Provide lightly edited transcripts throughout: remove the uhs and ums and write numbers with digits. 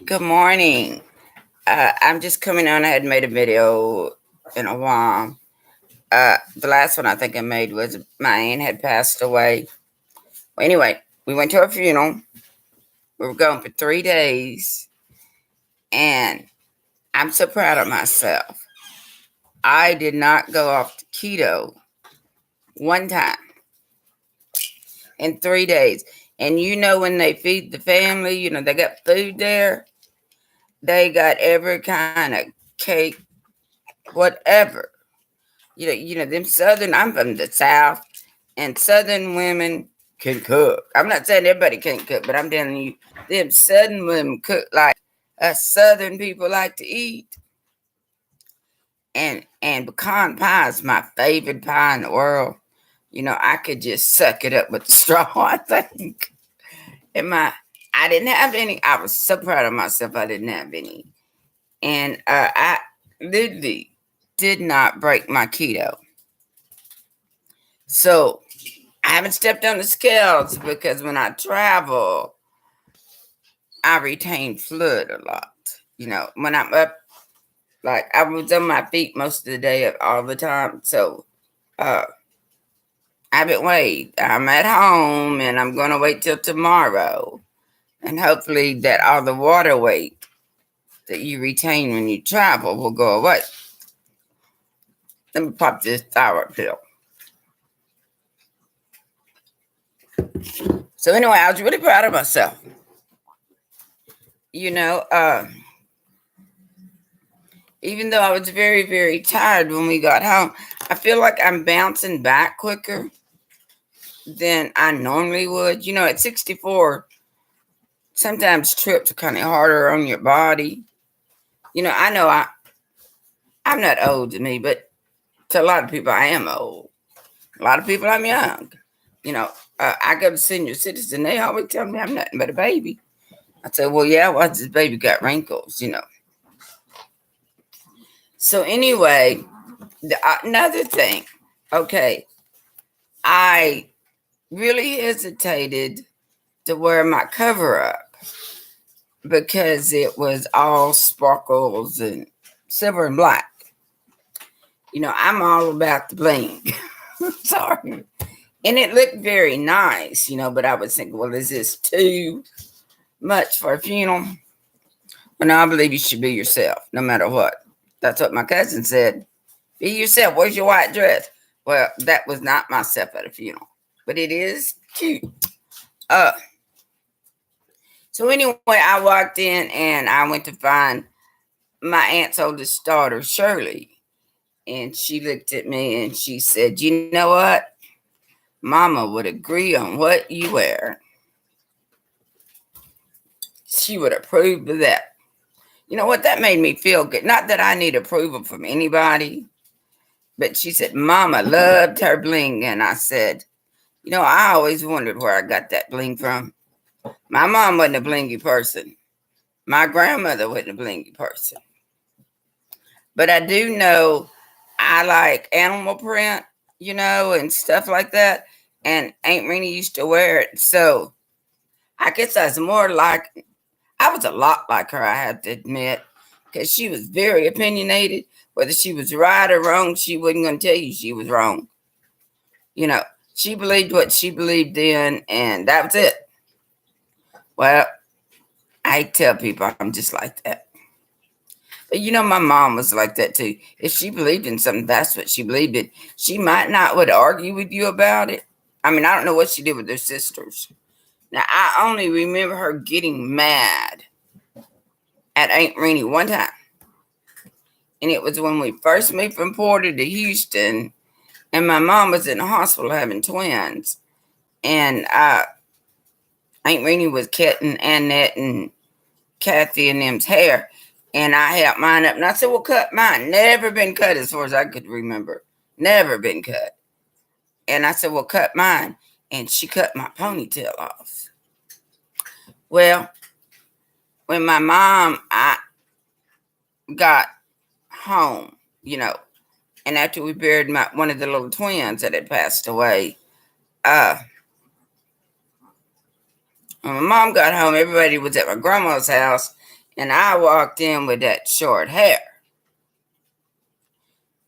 Good morning. I'm just coming on. I had made a video in a while. The last one I think I made was my aunt had passed away. Well, anyway, we went to her funeral. We were gone for 3 days, and I'm so proud of myself. I did not go off to keto one time in 3 days. And when they feed the family, they got food there. They got every kind of cake, whatever. Them Southern. I'm from the South, and Southern women can cook. I'm not saying everybody can't cook, but I'm telling you, them Southern women cook like us Southern people like to eat. And pecan pie is my favorite pie in the world. I could just suck it up with the straw. I think. I didn't have any. I was so proud of myself. I didn't have any, and I literally did not break my keto. So I haven't stepped on the scales because when I travel, I retain fluid a lot. When I'm up, like I was on my feet most of the day, all the time. So uh, I haven't weighed. I'm at home and I'm going to wait till tomorrow. And hopefully that all the water weight that you retain when you travel will go away. Let me pop this thyroid pill. So anyway, I was really proud of myself. You know, uh, Even though I was very, very tired when we got home, I feel like I'm bouncing back quicker than I normally would. At 64, sometimes trips are kind of harder on your body. I know I'm not old to me, but to a lot of people, I am old. A lot of people, I'm young. You know, I go to senior citizen. They always tell me I'm nothing but a baby. I say, well, yeah, why this baby got wrinkles? So anyway, another thing. Okay, I really hesitated to wear my cover up because it was all sparkles and silver and black. I'm all about the bling. Sorry. And it looked very nice, but I was thinking, well, is this too much for a funeral? Well, no, I believe you should be yourself, no matter what. That's what my cousin said. Be yourself. Where's your white dress? Well, that was not myself at a funeral, but it is cute. Uh, so anyway, I walked in and I went to find my aunt's oldest daughter, Shirley. And she looked at me and she said, you know what? Mama would agree on what you wear. She would approve of that. You know what? That made me feel good. Not that I need approval from anybody, but she said, Mama loved her bling. And I said, I always wondered where I got that bling from. My mom wasn't a blingy person. My grandmother wasn't a blingy person. But I do know I like animal print, and stuff like that. And Aunt Rena used to wear it. So I guess I was a lot like her, I have to admit, because she was very opinionated. Whether she was right or wrong, she wasn't going to tell you she was wrong. You know, she believed what she believed in, and that was it. Well, I tell people I'm just like that. But my mom was like that too. If she believed in something, that's what she believed in. She might not would argue with you about it. I mean, I don't know what she did with her sisters. Now, I only remember her getting mad at Aunt Renee one time. And it was when we first moved from Porter to Houston, and my mom was in the hospital having twins. And Aunt Renee was cutting Annette and Kathy and them's hair. And I helped mine up. And I said, well, cut mine. Never been cut as far as I could remember. Never been cut. And I said, well, cut mine. And she cut my ponytail off. Well, when my mom, I got home, and after we buried one of the little twins that had passed away, When my mom got home, everybody was at my grandma's house, and I walked in with that short hair.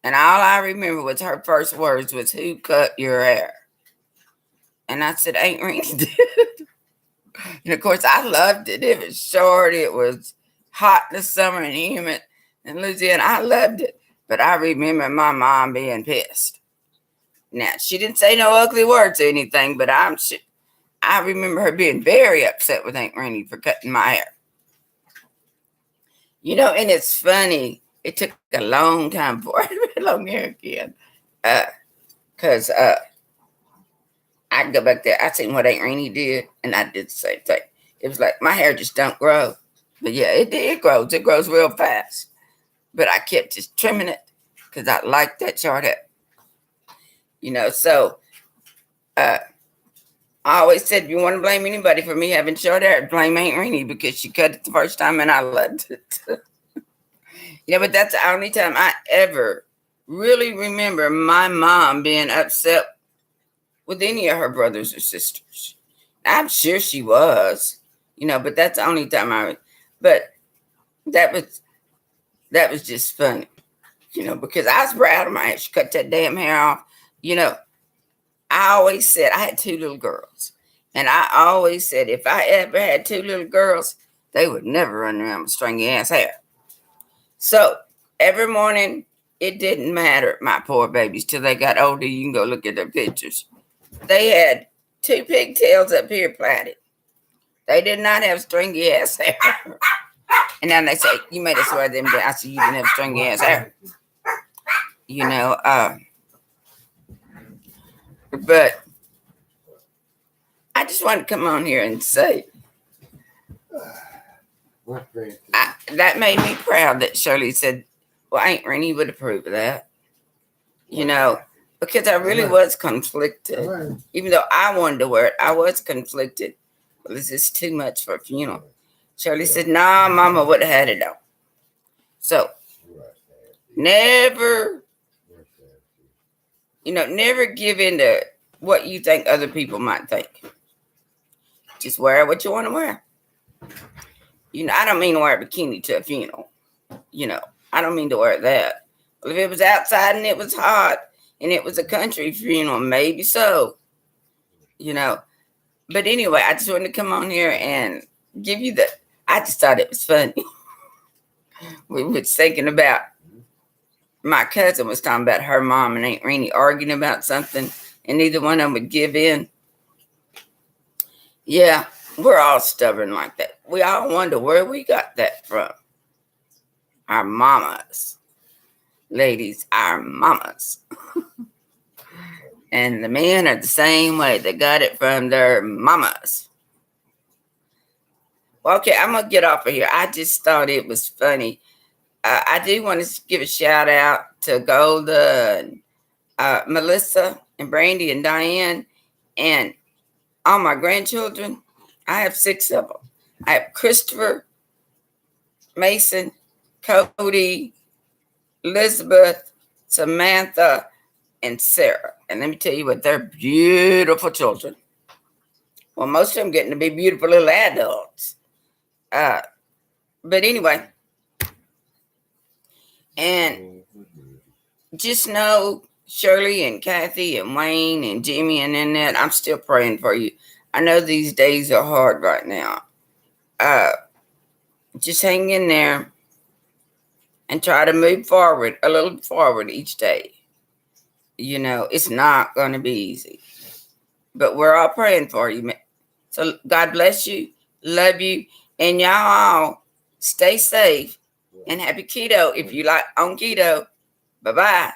And all I remember was her first words was, "Who cut your hair?" And I said, "Aunt Renee did." And of course, I loved it. It was short. It was hot in the summer and humid in Louisiana. I loved it. But I remember my mom being pissed. Now, she didn't say no ugly words or anything, but I remember her being very upset with Aunt Renee for cutting my hair. You know, and it's funny. It took a long time before I had long hair again. Because I can go back there. I seen what Aunt Renee did, and I did the same thing. It was like my hair just don't grow. But yeah, it grows. It grows real fast. But I kept just trimming it because I like that short hair. You know, so I always said, if you want to blame anybody for me having short hair, blame Aunt Renee because she cut it the first time and I loved it. Yeah, but that's the only time I ever really remember my mom being upset with any of her brothers or sisters. I'm sure she was, you know, but that's the only time but that was just funny, you know, because I was proud of my aunt. She cut that damn hair off. You know, I always said I had two little girls. And I always said if I ever had two little girls, they would never run around with stringy ass hair. So every morning, it didn't matter, my poor babies, till they got older. You can go look at their pictures. They had two pigtails up here plaited. They did not have stringy ass hair. And then they say, you made us wear them down. I said, you didn't have stringy ass hair. You know, but I just want to come on here and say that made me proud that Shirley said, well, Aunt Renee would approve of that. You know, because I really was conflicted. Even though I wanted to wear it, I was conflicted. Well, is this too much for a funeral? Shirley said, nah, Mama would have had it on. So, never give in to what you think other people might think. Just wear what you want to wear. You know, I don't mean to wear a bikini to a funeral. You know, I don't mean to wear that. Well, if it was outside and it was hot and it was a country funeral, maybe so. You know, but anyway, I just wanted to come on here and give you I just thought it was funny. We were thinking about, my cousin was talking about her mom and Aunt Renee arguing about something, and neither one of them would give in. Yeah, we're all stubborn like that. We all wonder where we got that from. Our mamas. Ladies, our mamas. And the men are the same way. They got it from their mamas. Well, okay, I'm going to get off of here. I just thought it was funny. I do want to give a shout out to Golda and Melissa and Brandy and Diane and all my grandchildren. I have 6 of them. I have Christopher, Mason, Cody, Elizabeth, Samantha, and Sarah. And let me tell you what, they're beautiful children. Well, most of them getting to be beautiful little adults. But anyway, and just know Shirley and Kathy and Wayne and Jimmy and Annette, I'm still praying for you. I know these days are hard right now. Just hang in there and try to move forward, a little forward each day. You know, it's not going to be easy. But we're all praying for you. So God bless you. Love you. And y'all all stay safe and happy keto if you like on keto. Bye-bye.